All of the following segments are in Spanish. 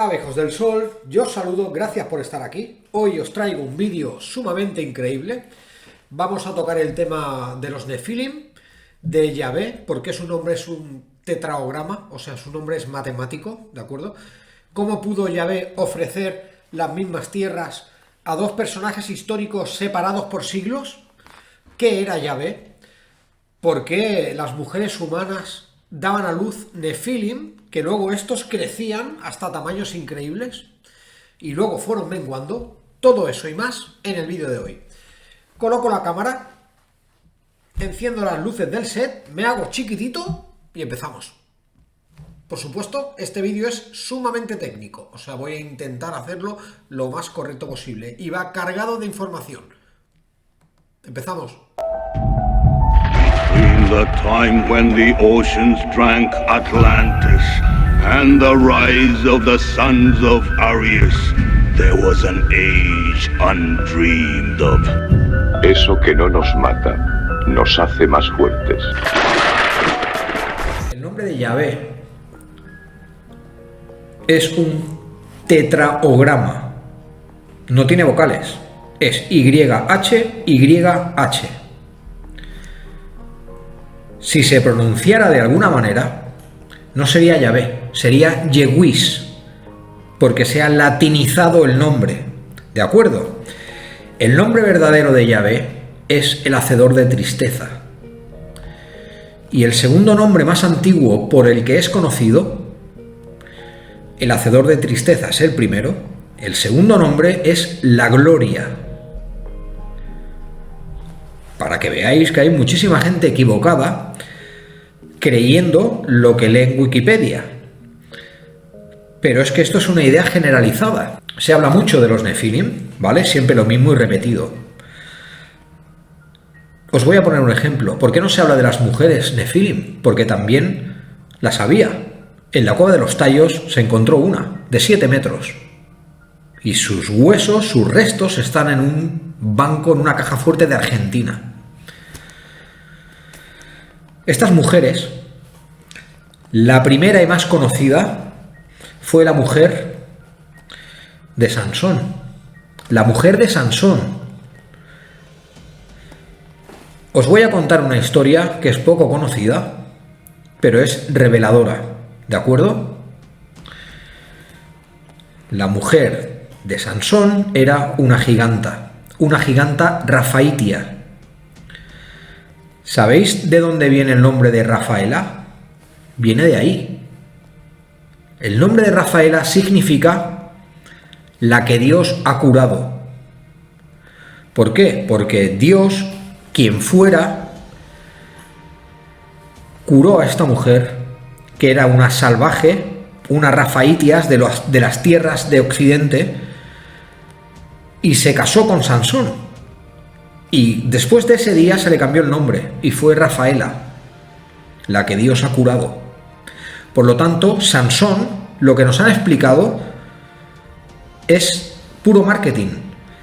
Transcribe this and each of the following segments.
Abejos del Sol, yo os saludo, gracias por estar aquí. Hoy os traigo un vídeo sumamente increíble. Vamos a tocar el tema de los Nefilim, de Yahvé, porque su nombre es un tetragrama, o sea, su nombre es matemático, ¿de acuerdo? ¿Cómo pudo Yahvé ofrecer las mismas tierras a dos personajes históricos separados por siglos? ¿Qué era Yahvé? ¿Por qué las mujeres humanas daban a luz Nefilim, que luego estos crecían hasta tamaños increíbles y luego fueron menguando? Todo eso y más en el vídeo de hoy. Coloco la cámara, enciendo las luces del set, me hago chiquitito y empezamos. Por supuesto, este vídeo es sumamente técnico, o sea, voy a intentar hacerlo lo más correcto posible y va cargado de información. Empezamos. In the time when the oceans drank Atlantis and the rise of the sons of Arius, there was an age undreamed of. Eso que no nos mata, nos hace más fuertes. El nombre de Yahvé es un tetragrama, no tiene vocales, es YH, YH. Si se pronunciara de alguna manera, no sería Yahvé, sería Yehwis, porque se ha latinizado el nombre, ¿de acuerdo? El nombre verdadero de Yahvé es el hacedor de tristeza. Y el segundo nombre más antiguo por el que es conocido, el hacedor de tristeza es el primero, el segundo nombre es la gloria. Para que veáis que hay muchísima gente equivocada creyendo lo que lee en Wikipedia. Pero es que esto es una idea generalizada. Se habla mucho de los Nefilim, ¿vale? Siempre lo mismo y repetido. Os voy a poner un ejemplo. ¿Por qué no se habla de las mujeres Nefilim? Porque también las había. En la Cueva de los Tallos se encontró una, de 7 metros. Y sus huesos, sus restos, están en un banco, en una caja fuerte de Argentina. Estas mujeres, la primera y más conocida fue la mujer de Sansón. La mujer de Sansón. Os voy a contar una historia que es poco conocida, pero es reveladora, ¿de acuerdo? La mujer de Sansón era una giganta Rafaitia. ¿Sabéis de dónde viene el nombre de Rafaela? Viene de ahí. El nombre de Rafaela significa la que Dios ha curado. ¿Por qué? Porque Dios, quien fuera, curó a esta mujer, que era una salvaje, una Rafaitias de las tierras de Occidente, y se casó con Sansón. Y después de ese día se le cambió el nombre y fue Rafaela, la que Dios ha curado. Por lo tanto, Sansón, lo que nos han explicado es puro marketing.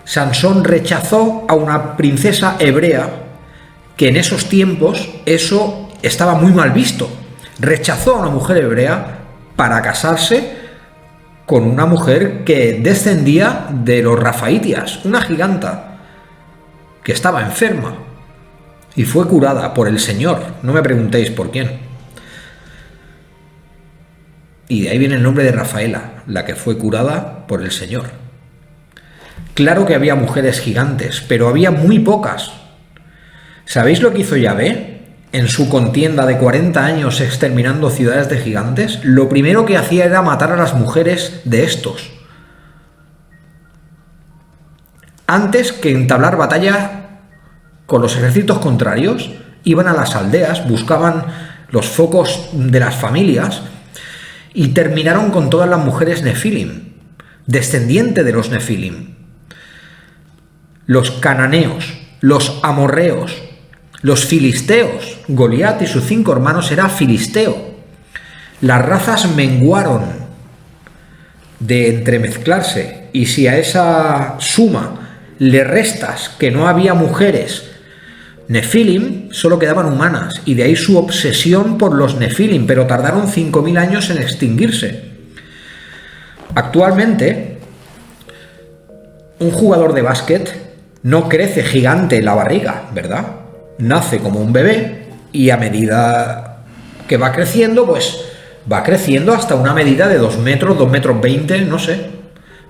Sansón rechazó a una princesa hebrea, que en esos tiempos eso estaba muy mal visto. Rechazó a una mujer hebrea para casarse con una mujer que descendía de los Rafaitias, una giganta que estaba enferma y fue curada por el Señor. No me preguntéis por quién. Y de ahí viene el nombre de Rafaela, la que fue curada por el Señor. Claro que había mujeres gigantes, pero había muy pocas. ¿Sabéis lo que hizo Yahvé en su contienda de 40 años exterminando ciudades de gigantes? Lo primero que hacía era matar a las mujeres de estos. Antes que entablar batalla con los ejércitos contrarios, iban a las aldeas, buscaban los focos de las familias y terminaron con todas las mujeres Nefilim, descendientes de los Nefilim. Los cananeos, los amorreos, los filisteos. Goliat y sus 5 hermanos era filisteo. Las razas menguaron de entremezclarse, y si a esa suma le restas que no había mujeres Nefilim, solo quedaban humanas, y de ahí su obsesión por los Nefilim, pero tardaron 5000 años en extinguirse. Actualmente, un jugador de básquet no crece gigante en la barriga, ¿verdad? Nace como un bebé y a medida que va creciendo, pues va creciendo hasta una medida de 2 metros, 2 metros 20, no sé.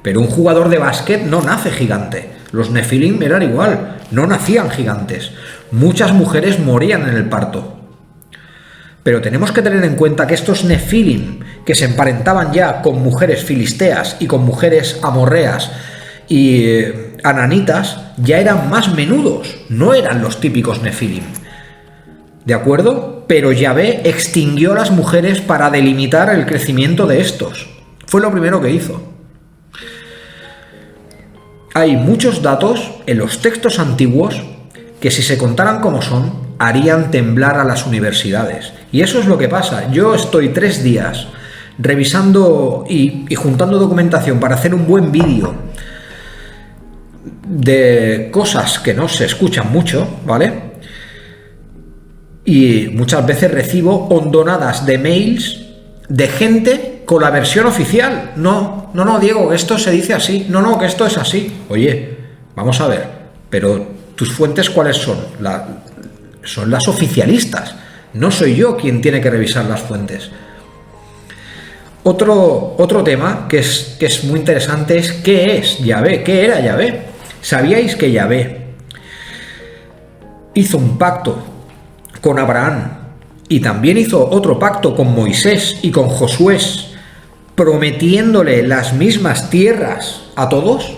Pero un jugador de básquet no nace gigante. Los Nefilim eran igual, no nacían gigantes. Muchas mujeres morían en el parto. Pero tenemos que tener en cuenta que estos Nefilim, que se emparentaban ya con mujeres filisteas y con mujeres amorreas y ananitas, ya eran más menudos, no eran los típicos Nefilim. ¿De acuerdo? Pero Yahvé extinguió a las mujeres para delimitar el crecimiento de estos. Fue lo primero que hizo. Hay muchos datos en los textos antiguos que, si se contaran como son, harían temblar a las universidades. Y eso es lo que pasa. Yo estoy 3 días revisando y juntando documentación para hacer un buen vídeo de cosas que no se escuchan mucho, ¿vale? Y muchas veces recibo hondonadas de mails de gente con la versión oficial. No, Diego, que esto se dice así. No, que esto es así. Oye, vamos a ver, pero ¿tus fuentes cuáles son? Son las oficialistas. No soy yo quien tiene que revisar las fuentes. Otro tema que es muy interesante es ¿qué es Yahvé? ¿Qué era Yahvé? ¿Sabíais que Yahvé hizo un pacto con Abraham y también hizo otro pacto con Moisés y con Josué, prometiéndole las mismas tierras a todos?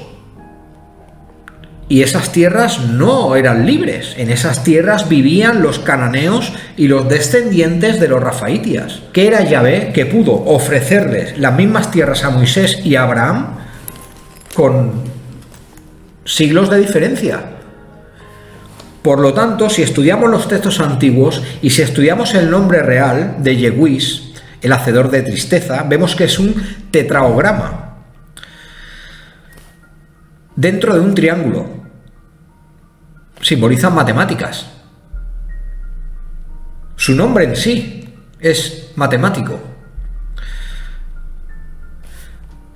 Y esas tierras no eran libres. En esas tierras vivían los cananeos y los descendientes de los rafaitias. ¿Qué era Yahvé que pudo ofrecerles las mismas tierras a Moisés y a Abraham con siglos de diferencia? Por lo tanto, si estudiamos los textos antiguos y si estudiamos el nombre real de Yehuis, el hacedor de tristeza, vemos que es un tetraograma dentro de un triángulo. Simbolizan matemáticas. Su nombre en sí es matemático.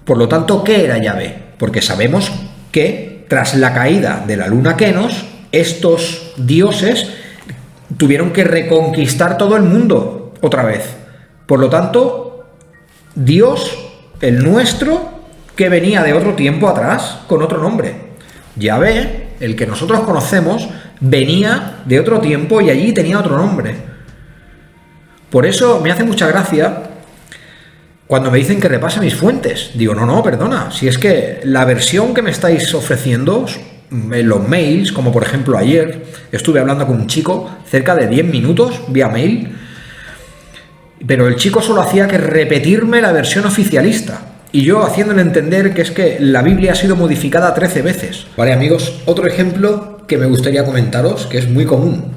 Por lo tanto, ¿qué era Yahvé? Porque sabemos que tras la caída de la luna Kenos, estos dioses tuvieron que reconquistar todo el mundo otra vez. Por lo tanto, Dios, el nuestro, que venía de otro tiempo atrás, con otro nombre. Yahvé, el que nosotros conocemos, venía de otro tiempo y allí tenía otro nombre. Por eso me hace mucha gracia cuando me dicen que repase mis fuentes. Digo, no, perdona, si es que la versión que me estáis ofreciendo en los mails, como por ejemplo ayer, estuve hablando con un chico cerca de 10 minutos vía mail, pero el chico solo hacía que repetirme la versión oficialista. Y yo haciéndole entender que es que la Biblia ha sido modificada 13 veces. Vale, amigos, otro ejemplo que me gustaría comentaros, que es muy común.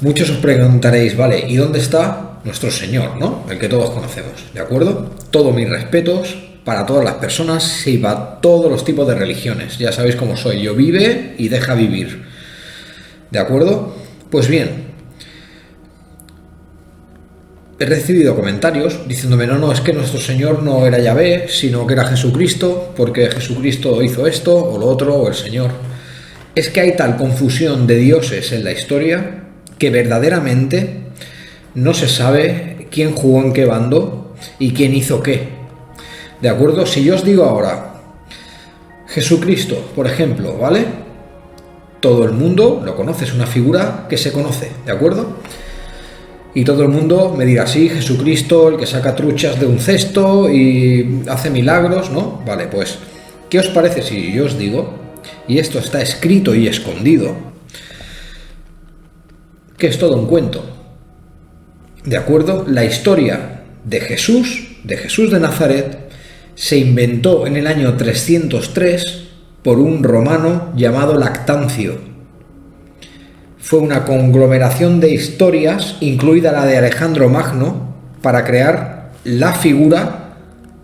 Muchos os preguntaréis, vale, ¿y dónde está nuestro Señor, no? El que todos conocemos, ¿de acuerdo? Todos mis respetos para todas las personas y para todos los tipos de religiones. Ya sabéis cómo soy, yo vive y deja vivir. ¿De acuerdo? Pues bien, he recibido comentarios diciéndome, no, es que nuestro Señor no era Yahvé, sino que era Jesucristo, porque Jesucristo hizo esto, o lo otro, o el Señor. Es que hay tal confusión de dioses en la historia que verdaderamente no se sabe quién jugó en qué bando y quién hizo qué. ¿De acuerdo? Si yo os digo ahora, Jesucristo, por ejemplo, ¿vale? Todo el mundo lo conoce, es una figura que se conoce, ¿de acuerdo? Y todo el mundo me dirá, sí, Jesucristo, el que saca truchas de un cesto y hace milagros, ¿no? Vale, pues, ¿qué os parece si yo os digo, y esto está escrito y escondido, que es todo un cuento? ¿De acuerdo? La historia de Jesús de Nazaret, se inventó en el año 303 por un romano llamado Lactancio. Fue una conglomeración de historias, incluida la de Alejandro Magno, para crear la figura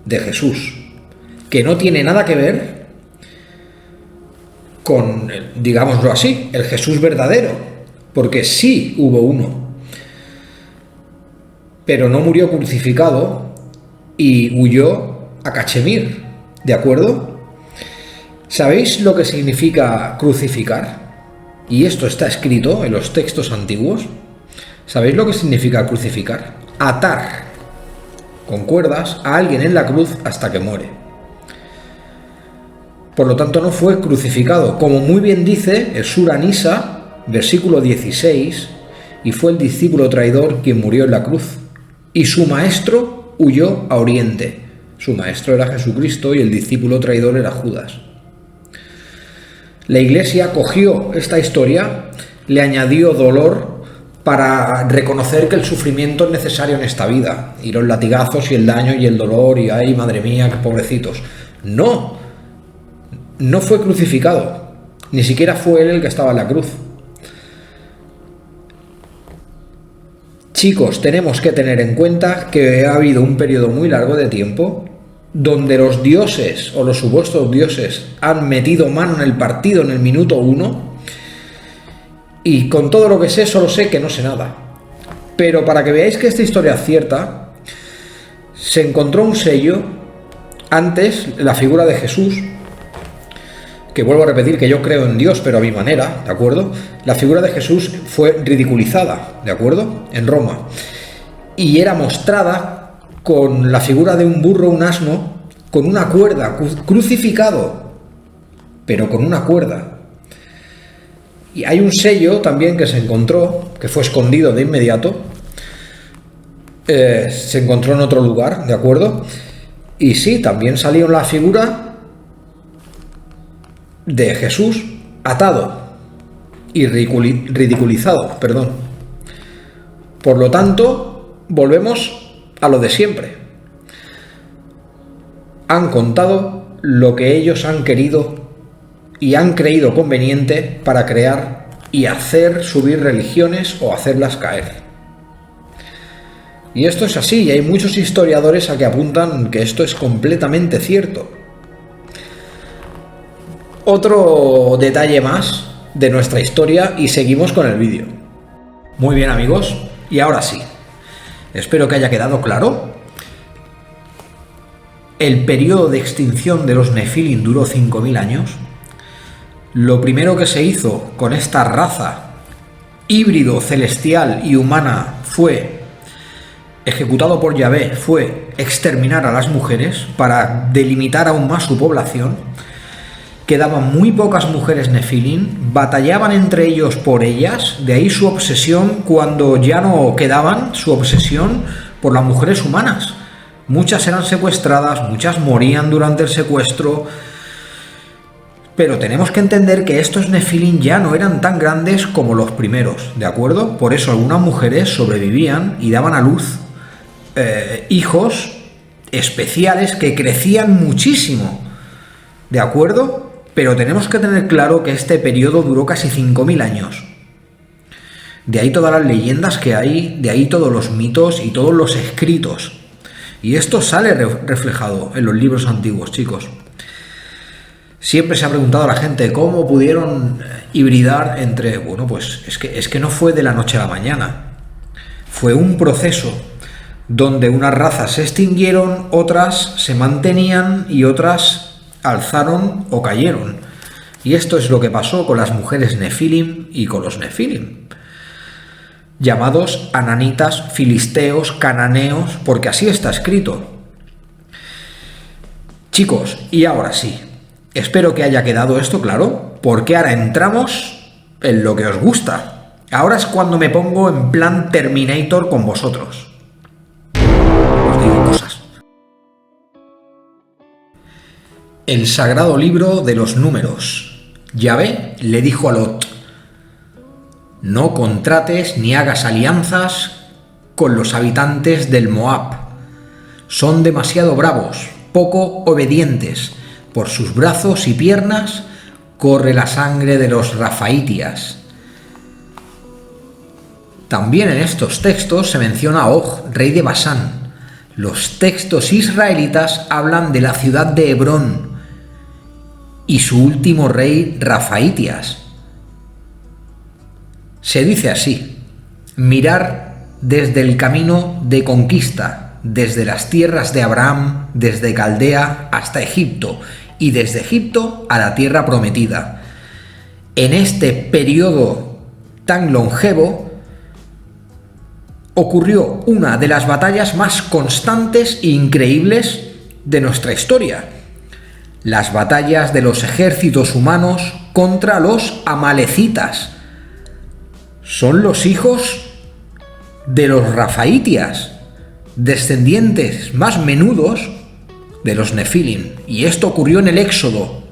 de Jesús, que no tiene nada que ver con, digámoslo así, el Jesús verdadero, porque sí hubo uno, pero no murió crucificado y huyó a Cachemir, ¿de acuerdo? ¿Sabéis lo que significa crucificar? Y esto está escrito en los textos antiguos. ¿Sabéis lo que significa crucificar? Atar con cuerdas a alguien en la cruz hasta que muere. Por lo tanto, no fue crucificado, como muy bien dice el Sura Nisa, versículo 16, y fue el discípulo traidor quien murió en la cruz, y su maestro huyó a Oriente. Su maestro era Jesucristo y el discípulo traidor era Judas. La Iglesia cogió esta historia, le añadió dolor para reconocer que el sufrimiento es necesario en esta vida, y los latigazos y el daño y el dolor y ¡ay, madre mía, qué pobrecitos! No fue crucificado, ni siquiera fue él el que estaba en la cruz. Chicos, tenemos que tener en cuenta que ha habido un periodo muy largo de tiempo donde los dioses o los supuestos dioses han metido mano en el partido en el minuto 1, y con todo lo que sé, solo sé que no sé nada. Pero para que veáis que esta historia es cierta, se encontró un sello antes, la figura de Jesús, que vuelvo a repetir que yo creo en Dios, pero a mi manera, ¿de acuerdo? La figura de Jesús fue ridiculizada, ¿de acuerdo? En Roma. Y era mostrada con la figura de un burro, un asno, con una cuerda, crucificado, pero con una cuerda. Y hay un sello también que se encontró, que fue escondido de inmediato, se encontró en otro lugar, ¿de acuerdo? Y sí, también salió la figura de Jesús atado y ridiculizado, perdón. Por lo tanto, volvemos a lo de siempre. Han contado lo que ellos han querido y han creído conveniente para crear y hacer subir religiones o hacerlas caer. Y esto es así, y hay muchos historiadores a que apuntan que esto es completamente cierto. Otro detalle más de nuestra historia y seguimos con el vídeo. Muy bien, amigos, y ahora sí, espero que haya quedado claro. El periodo de extinción de los Nefilim duró 5.000 años. Lo primero que se hizo con esta raza híbrido celestial y humana fue, ejecutado por Yahvé, fue exterminar a las mujeres para delimitar aún más su población. Quedaban muy pocas mujeres Nefilim, batallaban entre ellos por ellas, de ahí su obsesión cuando ya no quedaban, su obsesión por las mujeres humanas. Muchas eran secuestradas, muchas morían durante el secuestro, pero tenemos que entender que estos Nefilim ya no eran tan grandes como los primeros, ¿de acuerdo? Por eso algunas mujeres sobrevivían y daban a luz hijos especiales que crecían muchísimo, ¿de acuerdo? Pero tenemos que tener claro que este periodo duró casi 5.000 años. De ahí todas las leyendas que hay, de ahí todos los mitos y todos los escritos. Y esto sale reflejado en los libros antiguos, chicos. Siempre se ha preguntado a la gente cómo pudieron hibridar entre... Bueno, pues es que no fue de la noche a la mañana. Fue un proceso donde unas razas se extinguieron, otras se mantenían y otras alzaron o cayeron. Y esto es lo que pasó con las mujeres Nefilim y con los Nefilim, llamados ananitas, filisteos, cananeos, porque así está escrito. Chicos, y ahora sí, espero que haya quedado esto claro, porque ahora entramos en lo que os gusta. Ahora es cuando me pongo en plan Terminator con vosotros. Os digo cosas. El sagrado libro de los números. Yahvé le dijo a Lot: no contrates ni hagas alianzas con los habitantes del Moab. Son demasiado bravos, poco obedientes. Por sus brazos y piernas corre la sangre de los Rafaitias. También en estos textos se menciona a Og, rey de Basán. Los textos israelitas hablan de la ciudad de Hebrón y su último rey, Rafaitias. Se dice así: mirar desde el camino de conquista, desde las tierras de Abraham, desde Caldea hasta Egipto, y desde Egipto a la tierra prometida. En este periodo tan longevo ocurrió una de las batallas más constantes e increíbles de nuestra historia: las batallas de los ejércitos humanos contra los amalecitas. Son los hijos de los rafaitias, descendientes más menudos de los nefilim, y esto ocurrió en el Éxodo.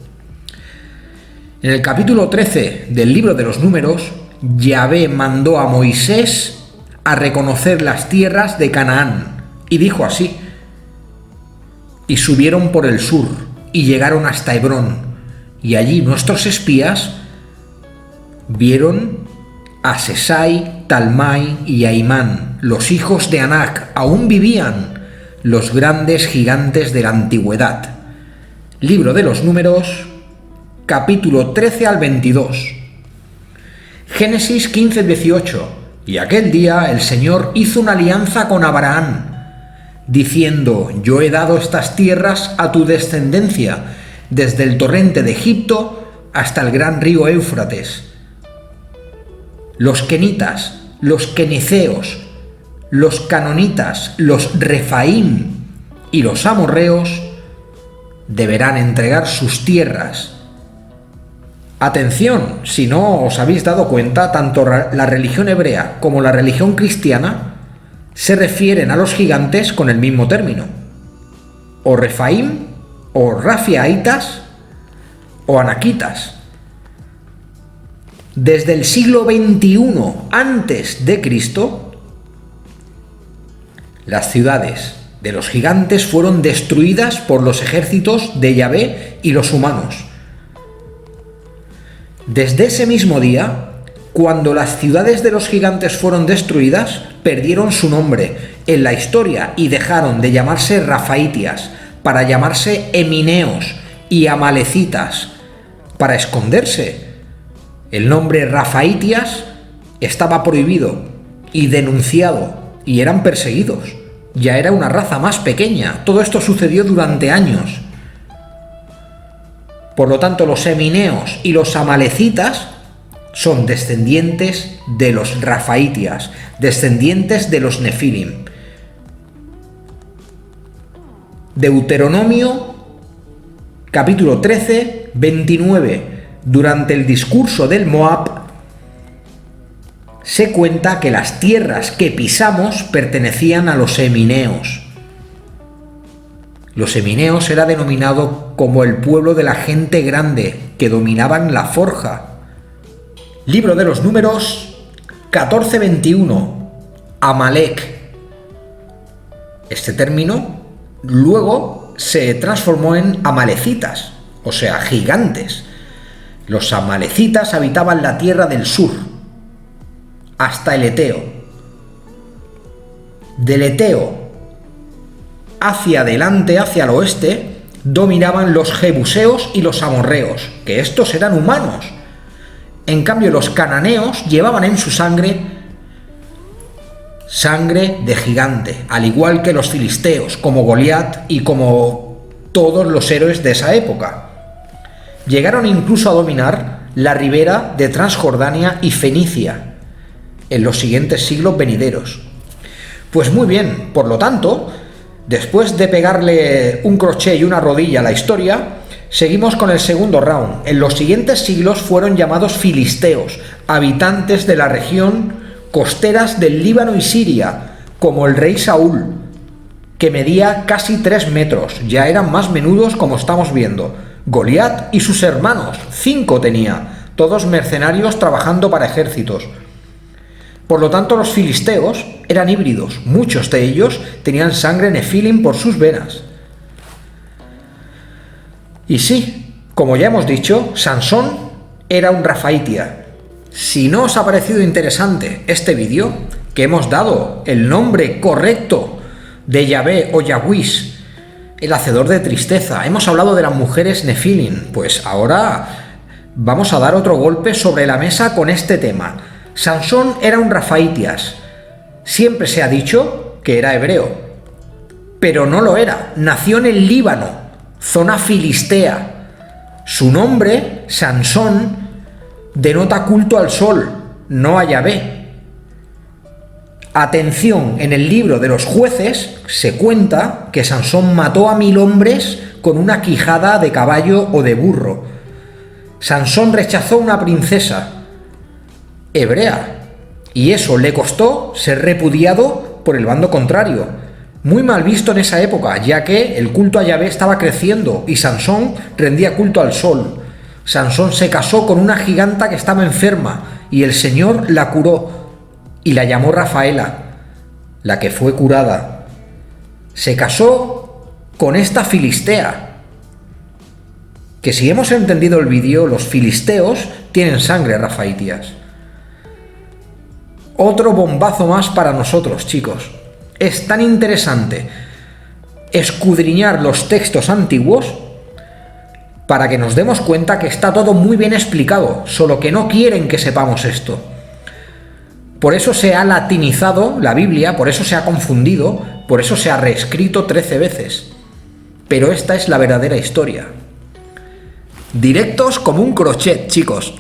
En el capítulo 13 del libro de los Números, Yahvé mandó a Moisés a reconocer las tierras de Canaán, y dijo así: y subieron por el sur, y llegaron hasta Hebrón, y allí nuestros espías vieron a Sesai, Talmai y Aimán, los hijos de Anac. Aún vivían los grandes gigantes de la antigüedad. Libro de los Números, capítulo 13 al 22. Génesis 15-18. Y aquel día el Señor hizo una alianza con Abraham, diciendo: yo he dado estas tierras a tu descendencia, desde el torrente de Egipto hasta el gran río Éufrates. Los kenitas, los keniceos, los canonitas, los refaim y los amorreos deberán entregar sus tierras. Atención, si no os habéis dado cuenta, tanto la religión hebrea como la religión cristiana se refieren a los gigantes con el mismo término: o refaim, o rafiaitas, o anaquitas. Desde el siglo XXI antes de Cristo, las ciudades de los gigantes fueron destruidas por los ejércitos de Yahvé y los humanos. Desde ese mismo día, cuando las ciudades de los gigantes fueron destruidas, perdieron su nombre en la historia y dejaron de llamarse rafaitias para llamarse emineos y amalecitas, para esconderse. El nombre rafaitias estaba prohibido y denunciado, y eran perseguidos. Ya era una raza más pequeña. Todo esto sucedió durante años. Por lo tanto, los emineos y los amalecitas son descendientes de los rafaitias, descendientes de los nefilim. Deuteronomio, capítulo 13, 29. Durante el discurso del Moab, se cuenta que las tierras que pisamos pertenecían a los emineos. Los emineos era denominado como el pueblo de la gente grande, que dominaban la forja. Libro de los Números 14:21. Amalek. Este término luego se transformó en amalecitas, o sea, gigantes. Los amalecitas habitaban la tierra del sur, hasta el Eteo. Del Eteo hacia adelante, hacia el oeste, dominaban los jebuseos y los amorreos, que estos eran humanos. En cambio, los cananeos llevaban en su sangre de gigante, al igual que los filisteos, como Goliat y como todos los héroes de esa época. Llegaron incluso a dominar la ribera de Transjordania y Fenicia en los siguientes siglos venideros. Pues muy bien, por lo tanto, después de pegarle un crochet y una rodilla a la historia, seguimos con el segundo round. En los siguientes siglos fueron llamados filisteos, habitantes de la región costeras del Líbano y Siria, como el rey Saúl, que medía casi 3 metros, ya eran más menudos como estamos viendo. Goliat y sus hermanos, 5 tenía, todos mercenarios trabajando para ejércitos. Por lo tanto, los filisteos eran híbridos, muchos de ellos tenían sangre nefilim por sus venas. Y sí, como ya hemos dicho, Sansón era un rafaitia. Si no os ha parecido interesante este vídeo, que hemos dado el nombre correcto de Yahvé o Yahwís, el hacedor de tristeza, hemos hablado de las mujeres nefilim, pues ahora vamos a dar otro golpe sobre la mesa con este tema. Sansón era un rafaitias. Siempre se ha dicho que era hebreo. pero no lo era. Nació en el Líbano, zona filistea. Su nombre, Sansón, denota culto al sol, no a Yahvé. Atención, en el libro de los jueces se cuenta que Sansón mató a 1000 hombres con una quijada de caballo o de burro. Sansón rechazó una princesa hebrea y eso le costó ser repudiado por el bando contrario. Muy mal visto en esa época, ya que el culto a Yahvé estaba creciendo y Sansón rendía culto al sol. Sansón se casó con una giganta que estaba enferma y el Señor la curó y la llamó Rafaela, la que fue curada. Se casó con esta filistea, que si hemos entendido el vídeo, los filisteos tienen sangre rafaítias. Otro bombazo más para nosotros, chicos. Es tan interesante escudriñar los textos antiguos para que nos demos cuenta que está todo muy bien explicado, solo que no quieren que sepamos esto. Por eso se ha latinizado la Biblia, por eso se ha confundido, por eso se ha reescrito 13 veces. Pero esta es la verdadera historia. Directos como un crochet, chicos.